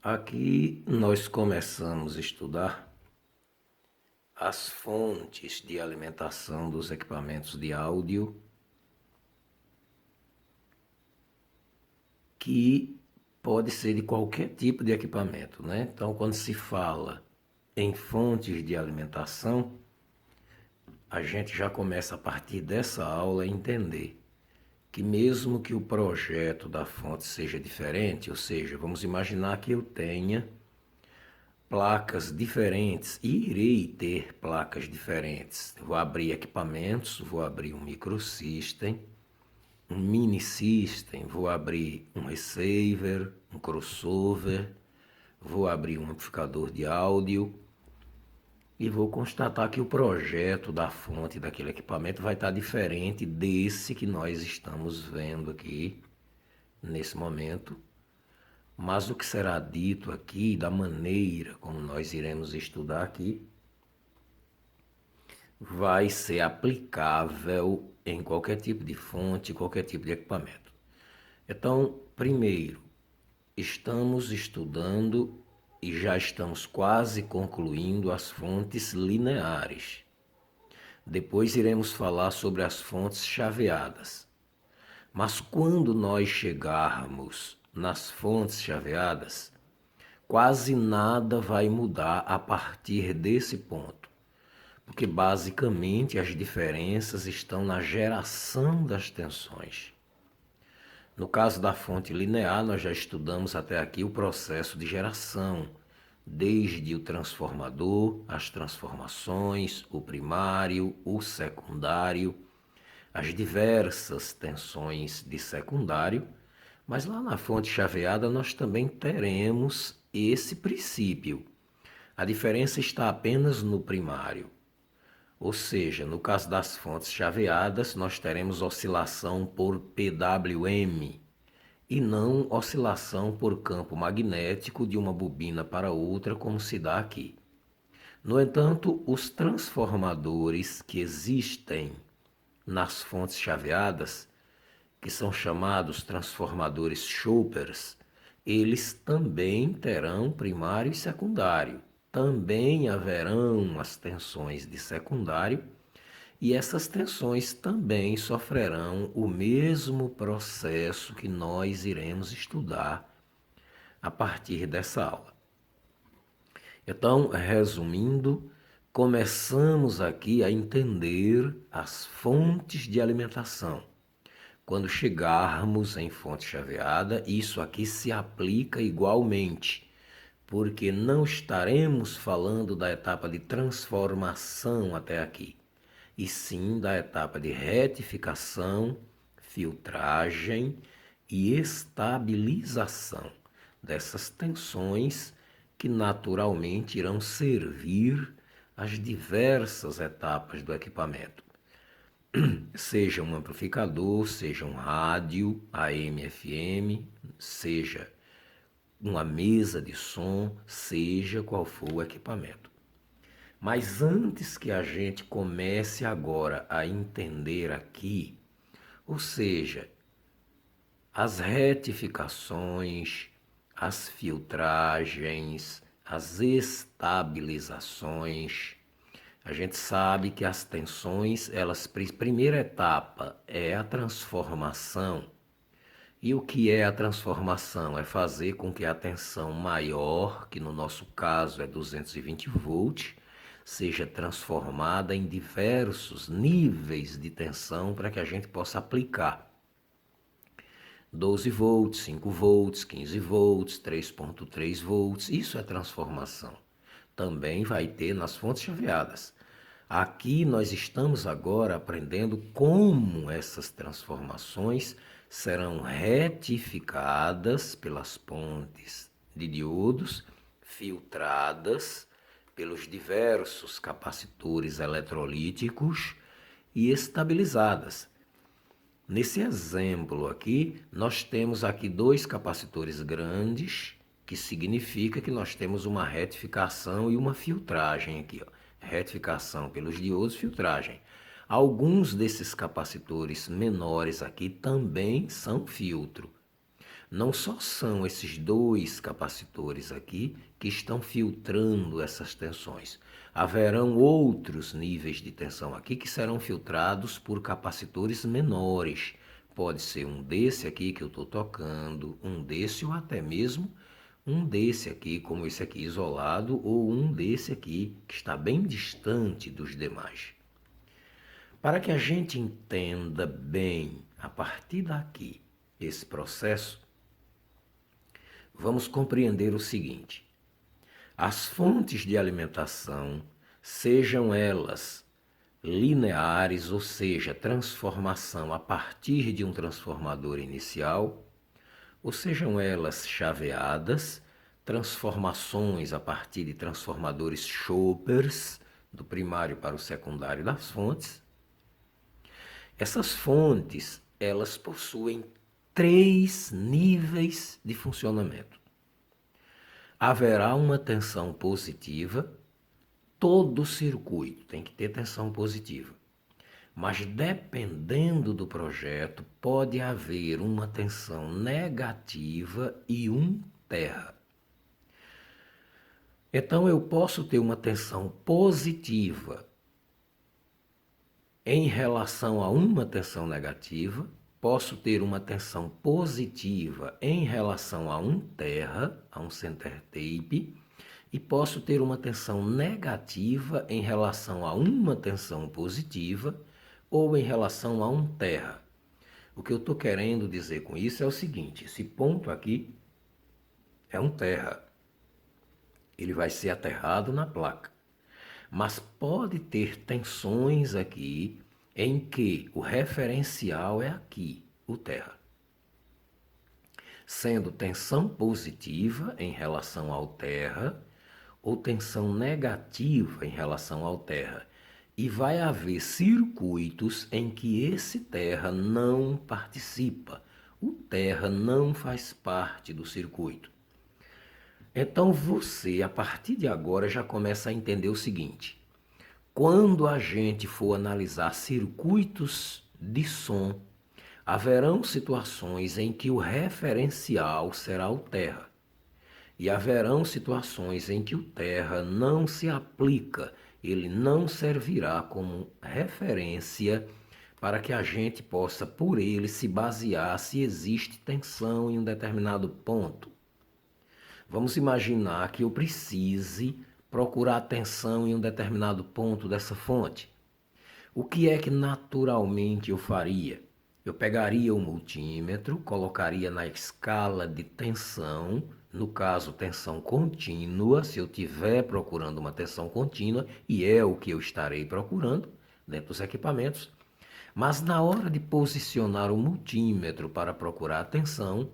Aqui nós começamos a estudar as fontes de alimentação dos equipamentos de áudio, que pode ser de qualquer tipo de equipamento, né? Então, quando se fala em fontes de alimentação, a gente já começa a partir dessa aula a entender que mesmo que o projeto da fonte seja diferente, ou seja, vamos imaginar que eu tenha placas diferentes e irei ter placas diferentes. Vou abrir equipamentos, vou abrir um microsystem, um mini system, vou abrir um receiver, um crossover, vou abrir um amplificador de áudio e vou constatar que o projeto da fonte daquele equipamento vai estar diferente desse que nós estamos vendo aqui nesse momento. Mas o que será dito aqui, da maneira como nós iremos estudar aqui, vai ser aplicável em qualquer tipo de fonte, qualquer tipo de equipamento. Então, primeiro, estamos estudando e já estamos quase concluindo as fontes lineares. Depois iremos falar sobre as fontes chaveadas. Mas quando nós chegarmos nas fontes chaveadas, quase nada vai mudar a partir desse ponto, porque basicamente as diferenças estão na geração das tensões. No caso da fonte linear, nós já estudamos até aqui o processo de geração, desde o transformador, as transformações, o primário, o secundário, as diversas tensões de secundário, mas lá na fonte chaveada nós também teremos esse princípio. A diferença está apenas no primário. Ou seja, no caso das fontes chaveadas, nós teremos oscilação por PWM e não oscilação por campo magnético de uma bobina para outra, como se dá aqui. No entanto, os transformadores que existem nas fontes chaveadas, que são chamados transformadores Schoppers, eles também terão primário e secundário. Também haverão as tensões de secundário e essas tensões também sofrerão o mesmo processo que nós iremos estudar a partir dessa aula. Então, resumindo, começamos aqui a entender as fontes de alimentação. Quando chegarmos em fonte chaveada, isso aqui se aplica igualmente, porque não estaremos falando da etapa de transformação até aqui, e sim da etapa de retificação, filtragem e estabilização dessas tensões que naturalmente irão servir às diversas etapas do equipamento. Seja um amplificador, seja um rádio AM, FM, seja uma mesa de som, seja qual for o equipamento. Mas antes que a gente comece agora a entender aqui, ou seja, as retificações, as filtragens, as estabilizações, a gente sabe que as tensões, primeira etapa é a transformação. E o que é a transformação? É fazer com que a tensão maior, que no nosso caso é 220 volts, seja transformada em diversos níveis de tensão para que a gente possa aplicar. 12 volts, 5 volts, 15 volts, 3,3 volts, isso é transformação. Também vai ter nas fontes chaveadas. Aqui nós estamos agora aprendendo como essas transformações serão retificadas pelas pontes de diodos, filtradas pelos diversos capacitores eletrolíticos e estabilizadas. Nesse exemplo aqui, nós temos aqui dois capacitores grandes, que significa que nós temos uma retificação e uma filtragem aqui, ó. Retificação pelos diodos, filtragem. Alguns desses capacitores menores aqui também são filtro. Não só são esses dois capacitores aqui que estão filtrando essas tensões. Haverão outros níveis de tensão aqui que serão filtrados por capacitores menores. Pode ser um desse aqui que eu estou tocando, um desse ou até mesmo um desse aqui, como esse aqui isolado, ou um desse aqui que está bem distante dos demais. Para que a gente entenda bem a partir daqui esse processo, vamos compreender o seguinte: as fontes de alimentação, sejam elas lineares, ou seja, transformação a partir de um transformador inicial, ou sejam elas chaveadas, transformações a partir de transformadores Choppers, do primário para o secundário das fontes. Essas fontes, elas possuem 3 níveis de funcionamento. Haverá uma tensão positiva, todo circuito tem que ter tensão positiva. Mas dependendo do projeto, pode haver uma tensão negativa e um terra. Então eu posso ter uma tensão positiva em relação a uma tensão negativa, posso ter uma tensão positiva em relação a um terra, a um center tape, e posso ter uma tensão negativa em relação a uma tensão positiva ou em relação a um terra. O que eu estou querendo dizer com isso é o seguinte: esse ponto aqui é um terra. Ele vai ser aterrado na placa. Mas pode ter tensões aqui em que o referencial é aqui, o terra. Sendo tensão positiva em relação ao terra ou tensão negativa em relação ao terra. E vai haver circuitos em que esse terra não participa. O terra não faz parte do circuito. Então você, a partir de agora, já começa a entender o seguinte: quando a gente for analisar circuitos de som, haverão situações em que o referencial será o terra. E haverão situações em que o terra não se aplica, ele não servirá como referência para que a gente possa, por ele, se basear se existe tensão em um determinado ponto. Vamos imaginar que eu precise procurar tensão em um determinado ponto dessa fonte. O que é que naturalmente eu faria? Eu pegaria o multímetro, colocaria na escala de tensão, no caso tensão contínua, se eu estiver procurando uma tensão contínua, e é o que eu estarei procurando dentro dos equipamentos, mas na hora de posicionar o multímetro para procurar a tensão,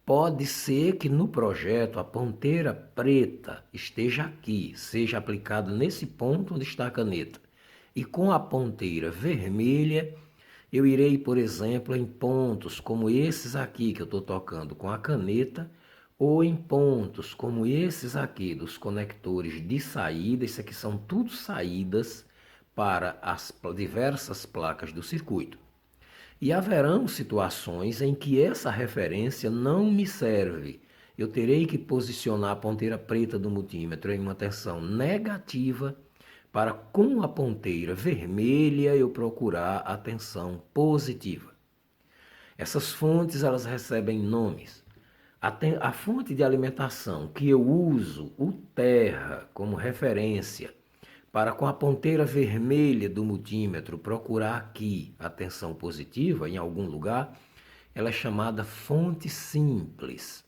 pode ser que no projeto a ponteira preta esteja aqui, seja aplicada nesse ponto onde está a caneta, e com a ponteira vermelha eu irei, por exemplo, em pontos como esses aqui que eu estou tocando com a caneta, ou em pontos como esses aqui dos conectores de saída. Isso aqui são tudo saídas para as diversas placas do circuito. E haverão situações em que essa referência não me serve. Eu terei que posicionar a ponteira preta do multímetro em uma tensão negativa para, com a ponteira vermelha, eu procurar a tensão positiva. Essas fontes, elas recebem nomes. A fonte de alimentação que eu uso, o terra, como referência, para, com a ponteira vermelha do multímetro, procurar aqui a tensão positiva em algum lugar, ela é chamada fonte simples.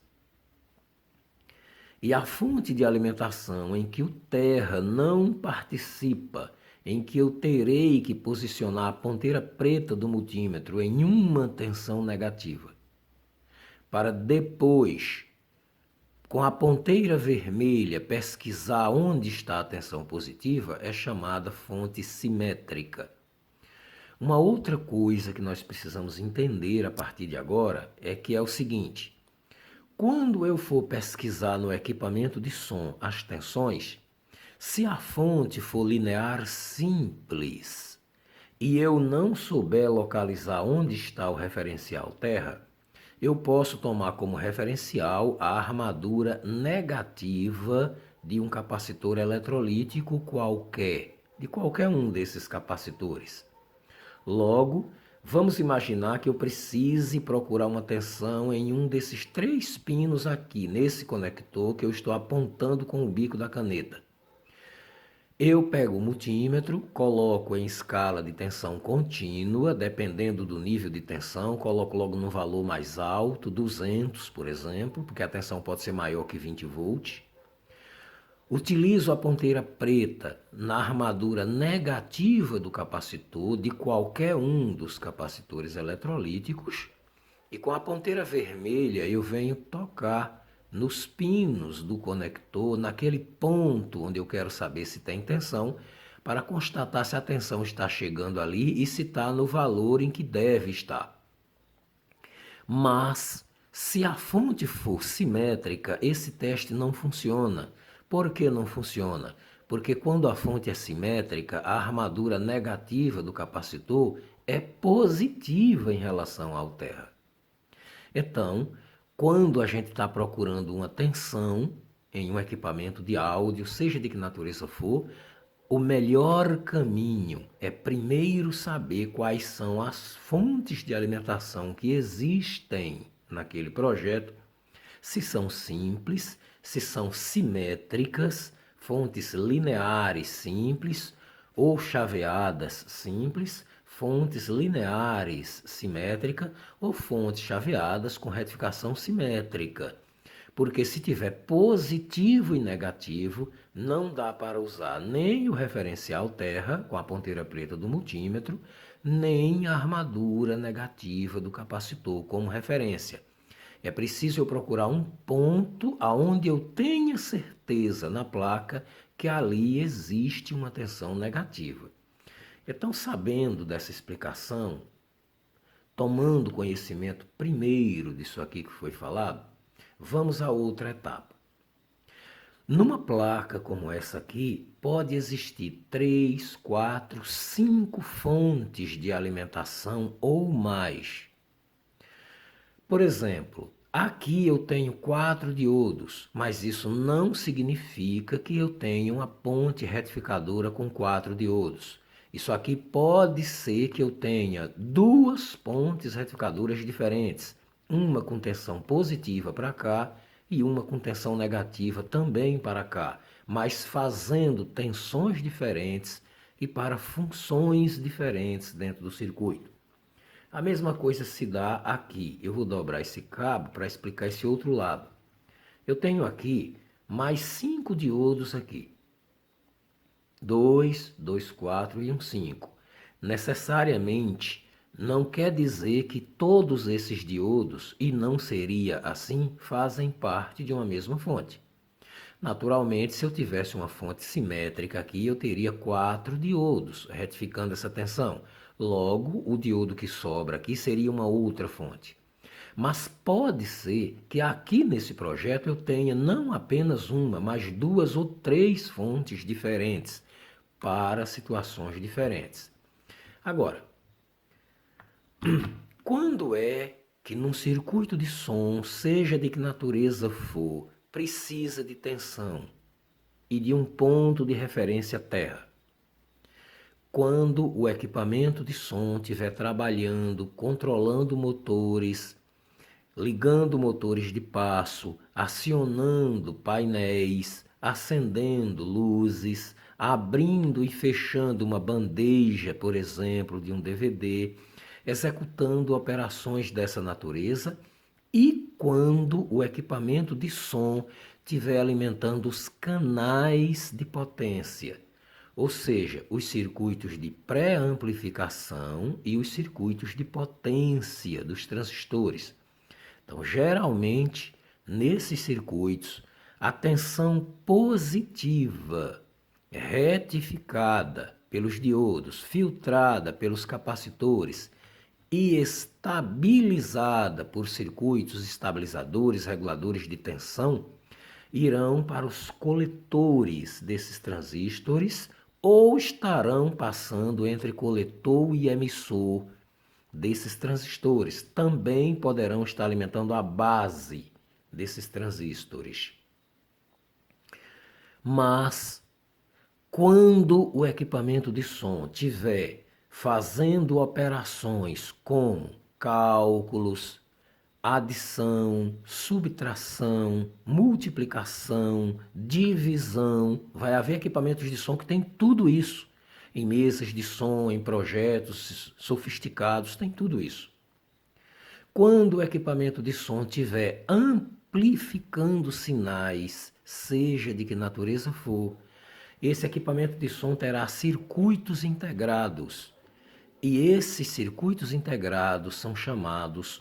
E a fonte de alimentação em que o terra não participa, em que eu terei que posicionar a ponteira preta do multímetro em uma tensão negativa, para depois, com a ponteira vermelha, pesquisar onde está a tensão positiva, é chamada fonte simétrica. Uma outra coisa que nós precisamos entender a partir de agora é que é o seguinte: quando eu for pesquisar no equipamento de som as tensões, se a fonte for linear simples e eu não souber localizar onde está o referencial terra, eu posso tomar como referencial a armadura negativa de um capacitor eletrolítico qualquer, de qualquer um desses capacitores. Logo, vamos imaginar que eu precise procurar uma tensão em um desses 3 pinos aqui, nesse conector que eu estou apontando com o bico da caneta. Eu pego o multímetro, coloco em escala de tensão contínua, dependendo do nível de tensão, coloco logo no valor mais alto, 200, por exemplo, porque a tensão pode ser maior que 20 volts. Utilizo a ponteira preta na armadura negativa do capacitor de qualquer um dos capacitores eletrolíticos e com a ponteira vermelha eu venho tocar nos pinos do conector, naquele ponto onde eu quero saber se tem tensão, para constatar se a tensão está chegando ali e se está no valor em que deve estar. Mas, se a fonte for simétrica, esse teste não funciona. Por que não funciona? Porque quando a fonte é simétrica, a armadura negativa do capacitor é positiva em relação à terra. Então, quando a gente está procurando uma tensão em um equipamento de áudio, seja de que natureza for, o melhor caminho é primeiro saber quais são as fontes de alimentação que existem naquele projeto, se são simples, se são simétricas, fontes lineares simples ou chaveadas simples, fontes lineares simétrica ou fontes chaveadas com retificação simétrica. Porque se tiver positivo e negativo, não dá para usar nem o referencial terra, com a ponteira preta do multímetro, nem a armadura negativa do capacitor como referência. É preciso eu procurar um ponto aonde eu tenha certeza na placa que ali existe uma tensão negativa. Então, sabendo dessa explicação, tomando conhecimento primeiro disso aqui que foi falado, vamos a outra etapa. Numa placa como essa aqui, pode existir 3, 4, 5 fontes de alimentação ou mais. Por exemplo, aqui eu tenho 4 diodos, mas isso não significa que eu tenha uma ponte retificadora com 4 diodos. Isso aqui pode ser que eu tenha 2 pontes retificadoras diferentes, uma com tensão positiva para cá e uma com tensão negativa também para cá, mas fazendo tensões diferentes e para funções diferentes dentro do circuito. A mesma coisa se dá aqui. Eu vou dobrar esse cabo para explicar esse outro lado. Eu tenho aqui mais 5 diodos aqui. 2, 2, 4 e um 5. Necessariamente não quer dizer que todos esses diodos, e não seria assim, fazem parte de uma mesma fonte. Naturalmente, se eu tivesse uma fonte simétrica aqui, eu teria 4 diodos, retificando essa tensão. Logo, o diodo que sobra aqui seria uma outra fonte. Mas pode ser que aqui nesse projeto eu tenha não apenas uma, mas 2 ou 3 fontes diferentes para situações diferentes. Agora, quando é que num circuito de som, seja de que natureza for, precisa de tensão e de um ponto de referência terra? Quando o equipamento de som estiver trabalhando, controlando motores, ligando motores de passo, acionando painéis, acendendo luzes, abrindo e fechando uma bandeja, por exemplo, de um DVD, executando operações dessa natureza, e quando o equipamento de som estiver alimentando os canais de potência, ou seja, os circuitos de pré-amplificação e os circuitos de potência dos transistores. Então, geralmente, nesses circuitos, a tensão positiva, retificada pelos diodos, filtrada pelos capacitores e estabilizada por circuitos estabilizadores, reguladores de tensão, irão para os coletores desses transistores ou estarão passando entre coletor e emissor desses transistores. Também poderão estar alimentando a base desses transistores. Mas, quando o equipamento de som estiver fazendo operações como cálculos, adição, subtração, multiplicação, divisão, vai haver equipamentos de som que tem tudo isso. Em mesas de som, em projetos sofisticados, tem tudo isso. Quando o equipamento de som estiver amplificando sinais, seja de que natureza for, esse equipamento de som terá circuitos integrados. E esses circuitos integrados são chamados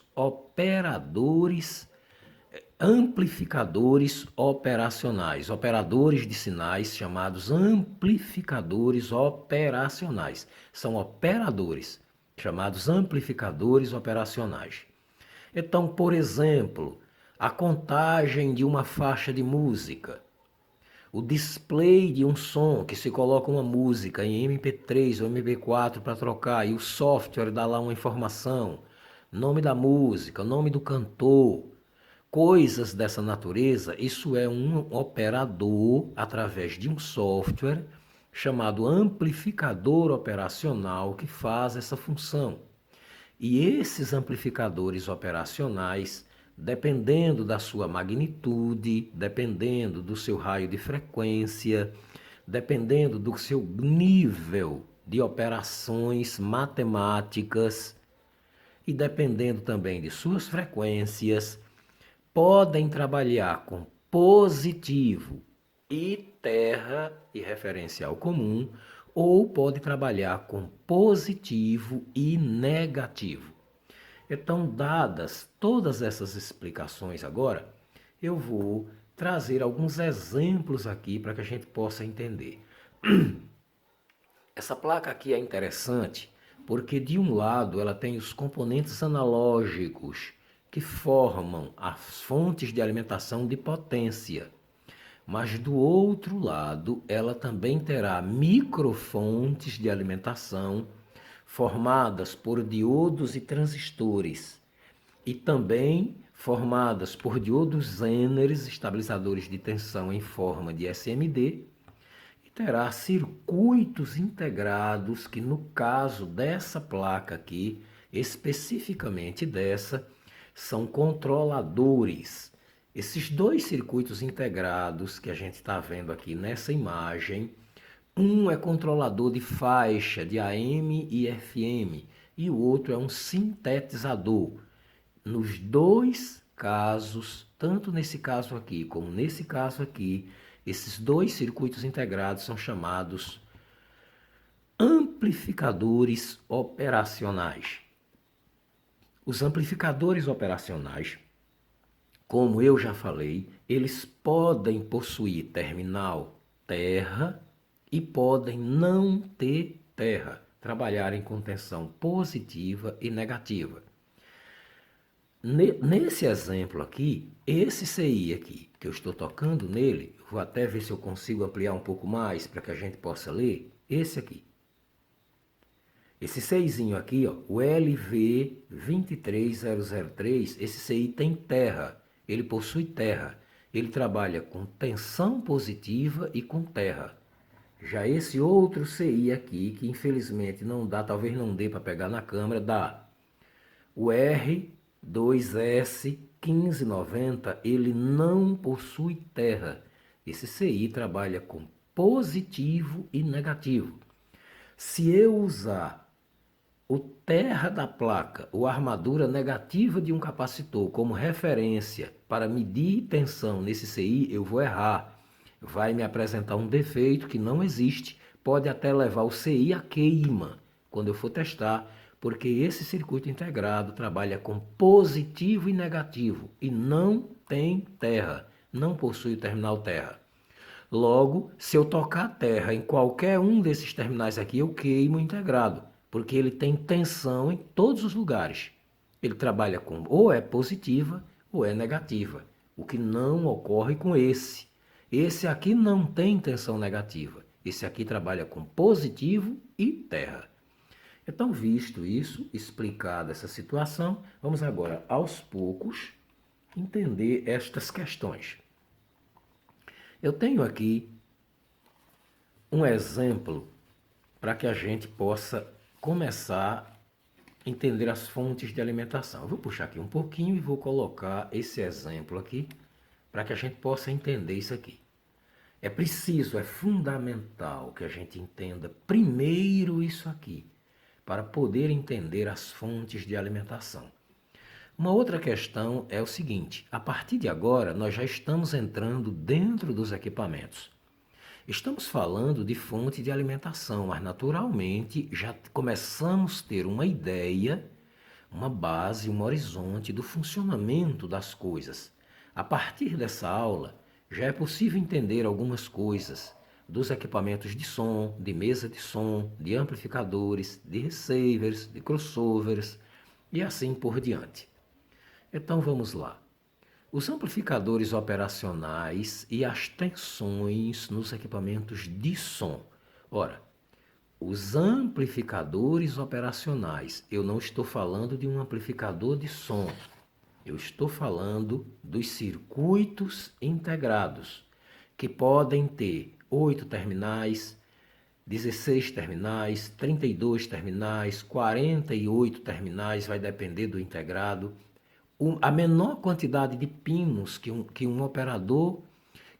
amplificadores operacionais. Operadores de sinais chamados amplificadores operacionais. São operadores chamados amplificadores operacionais. Então, por exemplo, a contagem de uma faixa de música, o display de um som, que se coloca uma música em MP3 ou MP4 para trocar, e o software dá lá uma informação, nome da música, nome do cantor, coisas dessa natureza. Isso é um operador através de um software chamado amplificador operacional que faz essa função. E esses amplificadores operacionais, dependendo da sua magnitude, dependendo do seu raio de frequência, dependendo do seu nível de operações matemáticas e dependendo também de suas frequências, podem trabalhar com positivo e terra e referencial comum, ou pode trabalhar com positivo e negativo. Então, dadas todas essas explicações agora, eu vou trazer alguns exemplos aqui para que a gente possa entender. Essa placa aqui é interessante porque, de um lado, ela tem os componentes analógicos que formam as fontes de alimentação de potência. Mas do outro lado, ela também terá microfontes de alimentação formadas por diodos e transistores, e também formadas por diodos Zener, estabilizadores de tensão em forma de SMD, e terá circuitos integrados que, no caso dessa placa aqui, especificamente dessa, são controladores. Esses dois circuitos integrados que a gente está vendo aqui nessa imagem, um é controlador de faixa de AM e FM e o outro é um sintetizador. Nos dois casos, tanto nesse caso aqui como nesse caso aqui, esses dois circuitos integrados são chamados amplificadores operacionais. Os amplificadores operacionais, como eu já falei, eles podem possuir terminal terra e podem não ter terra, trabalharem com tensão positiva e negativa. Nesse exemplo aqui, esse CI aqui, que eu estou tocando nele, vou até ver se eu consigo ampliar um pouco mais para que a gente possa ler, esse aqui. Esse CIzinho aqui, ó, o LV23003, esse CI tem terra. Ele possui terra, ele trabalha com tensão positiva e com terra. Já esse outro CI aqui, que infelizmente não dá, talvez não dê para pegar na câmera, dá. O R2S1590, ele não possui terra. Esse CI trabalha com positivo e negativo. Se eu usar o terra da placa, ou a armadura negativa de um capacitor como referência para medir tensão nesse CI, eu vou errar. Vai me apresentar um defeito que não existe, pode até levar o CI a queima quando eu for testar, porque esse circuito integrado trabalha com positivo e negativo e não tem terra, não possui o terminal terra. Logo, se eu tocar terra em qualquer um desses terminais aqui, eu queimo o integrado, porque ele tem tensão em todos os lugares. Ele trabalha com ou é positiva ou é negativa, o que não ocorre com esse. Esse aqui não tem tensão negativa, esse aqui trabalha com positivo e terra. Então, visto isso, explicada essa situação, vamos agora, aos poucos, entender estas questões. Eu tenho aqui um exemplo para que a gente possa começar a entender as fontes de alimentação. Eu vou puxar aqui um pouquinho e vou colocar esse exemplo aqui para que a gente possa entender isso aqui. É preciso, é fundamental que a gente entenda primeiro isso aqui, para poder entender as fontes de alimentação. Uma outra questão é o seguinte: a partir de agora, nós já estamos entrando dentro dos equipamentos. Estamos falando de fonte de alimentação, mas naturalmente já começamos a ter uma ideia, uma base, um horizonte do funcionamento das coisas. A partir dessa aula, já é possível entender algumas coisas dos equipamentos de som, de mesa de som, de amplificadores, de receivers, de crossovers e assim por diante. Então vamos lá. Os amplificadores operacionais e as tensões nos equipamentos de som. Ora, os amplificadores operacionais, eu não estou falando de um amplificador de som, eu estou falando dos circuitos integrados, que podem ter 8 terminais, 16 terminais, 32 terminais, 48 terminais, vai depender do integrado. A menor quantidade de pinos que um operador,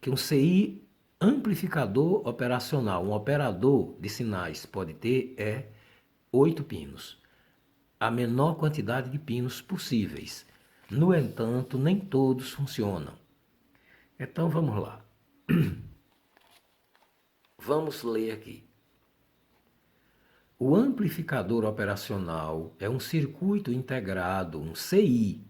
que um CI amplificador operacional, um operador de sinais pode ter é 8 pinos. A menor quantidade de pinos possíveis. No entanto, nem todos funcionam. Então vamos lá. Vamos ler aqui. O amplificador operacional é um circuito integrado, um CI,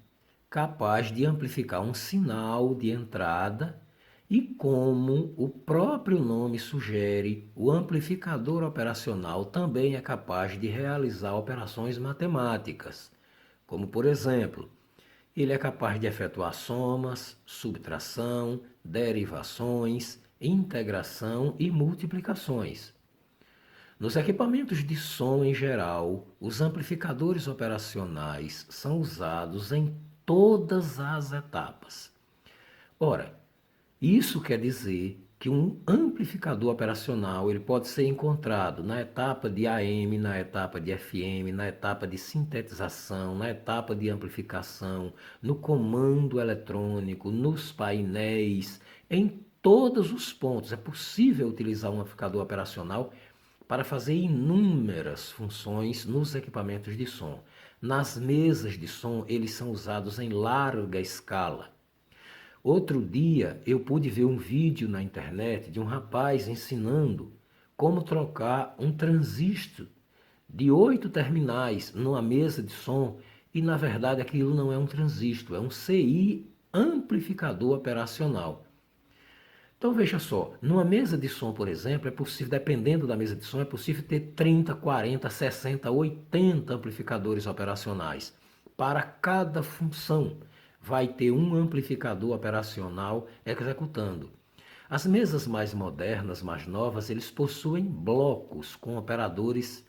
capaz de amplificar um sinal de entrada e, como o próprio nome sugere, o amplificador operacional também é capaz de realizar operações matemáticas, como, por exemplo, ele é capaz de efetuar somas, subtração, derivações, integração e multiplicações. Nos equipamentos de som em geral, os amplificadores operacionais são usados em todas as etapas. Ora, isso quer dizer que um amplificador operacional ele pode ser encontrado na etapa de AM, na etapa de FM, na etapa de sintetização, na etapa de amplificação, no comando eletrônico, nos painéis, em todos os pontos. É possível utilizar um amplificador operacional para fazer inúmeras funções nos equipamentos de som. Nas mesas de som, eles são usados em larga escala. Outro dia, eu pude ver um vídeo na internet de um rapaz ensinando como trocar um transistor de 8 terminais numa mesa de som e, na verdade, aquilo não é um transistor, é um CI amplificador operacional. Então veja só, numa mesa de som, por exemplo, é possível, dependendo da mesa de som, é possível ter 30, 40, 60, 80 amplificadores operacionais. Para cada função, vai ter um amplificador operacional executando. As mesas mais modernas, mais novas, eles possuem blocos com operadores,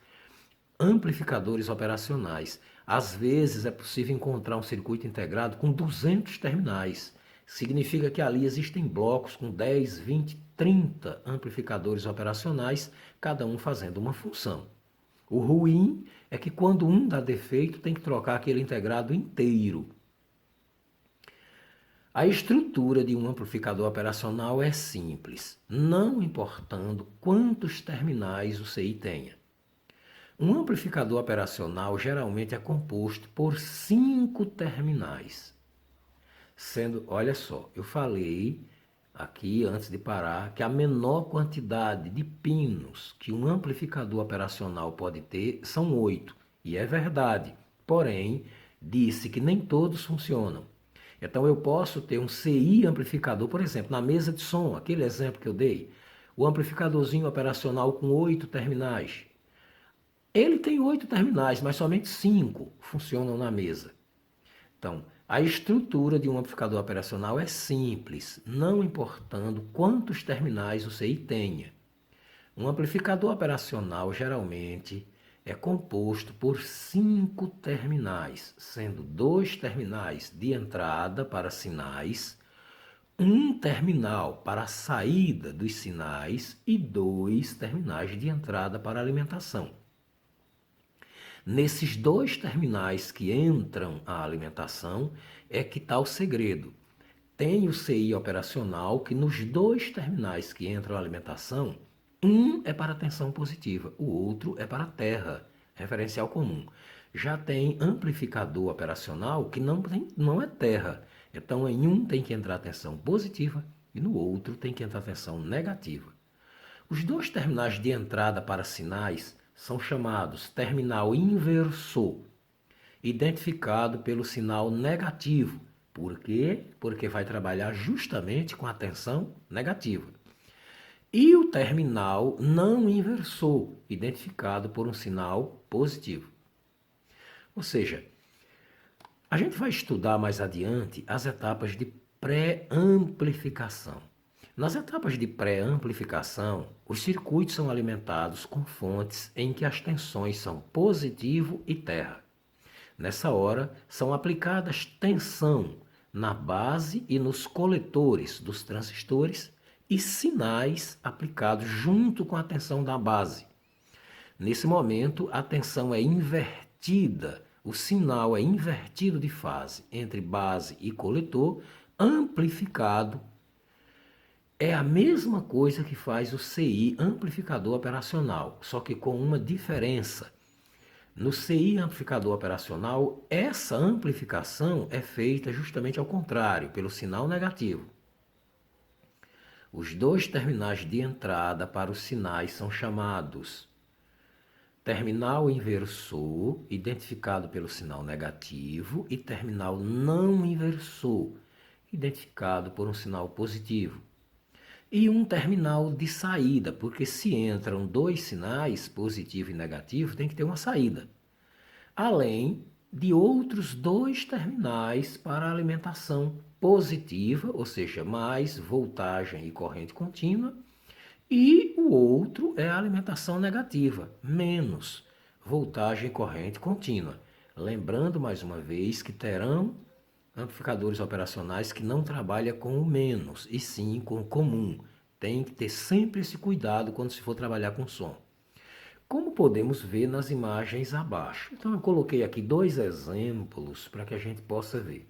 amplificadores operacionais. Às vezes é possível encontrar um circuito integrado com 200 terminais. Significa que ali existem blocos com 10, 20, 30 amplificadores operacionais, cada um fazendo uma função. O ruim é que quando um dá defeito, tem que trocar aquele integrado inteiro. A estrutura de um amplificador operacional é simples, não importando quantos terminais o CI tenha. Um amplificador operacional geralmente é composto por 5 terminais. Sendo, olha só, eu falei aqui antes de parar que a menor quantidade de pinos que um amplificador operacional pode ter são 8. E é verdade, porém, disse que nem todos funcionam. Então eu posso ter um CI amplificador, por exemplo, na mesa de som, aquele exemplo que eu dei, o amplificadorzinho operacional com 8 terminais. Ele tem 8 terminais, mas somente 5 funcionam na mesa. Então, a estrutura de um amplificador operacional é simples, não importando quantos terminais o CI tenha. Um amplificador operacional, geralmente, é composto por 5 terminais, sendo 2 terminais de entrada para sinais, um terminal para a saída dos sinais e 2 terminais de entrada para alimentação. Nesses 2 terminais que entram a alimentação é que está o segredo. Tem o CI operacional que nos 2 terminais que entram a alimentação, um é para tensão positiva, o outro é para terra, referencial comum. Já tem amplificador operacional que não é terra. Então, em um tem que entrar tensão positiva e no outro tem que entrar tensão negativa. Os 2 terminais de entrada para sinais são chamados terminal inversor, identificado pelo sinal negativo. Por quê? Porque vai trabalhar justamente com a tensão negativa. E o terminal não inversor, identificado por um sinal positivo. Ou seja, a gente vai estudar mais adiante as etapas de pré-amplificação. Nas etapas de pré-amplificação, os circuitos são alimentados com fontes em que as tensões são positivo e terra. Nessa hora, são aplicadas tensão na base e nos coletores dos transistores e sinais aplicados junto com a tensão da base. Nesse momento, a tensão é invertida, o sinal é invertido de fase entre base e coletor, amplificado. É a mesma coisa que faz o CI amplificador operacional, só que com uma diferença. No CI amplificador operacional, essa amplificação é feita justamente ao contrário, pelo sinal negativo. Os 2 terminais de entrada para os sinais são chamados terminal inversor, identificado pelo sinal negativo, e terminal não inversor, identificado por um sinal positivo. E um terminal de saída, porque se entram 2 sinais, positivo e negativo, tem que ter uma saída. Além de outros 2 terminais para alimentação positiva, ou seja, mais voltagem e corrente contínua, e o outro é a alimentação negativa, menos voltagem e corrente contínua. Lembrando mais uma vez que terão amplificadores operacionais que não trabalham com o menos, e sim com o comum. Tem que ter sempre esse cuidado quando se for trabalhar com som. Como podemos ver nas imagens abaixo. Então eu coloquei aqui 2 exemplos para que a gente possa ver.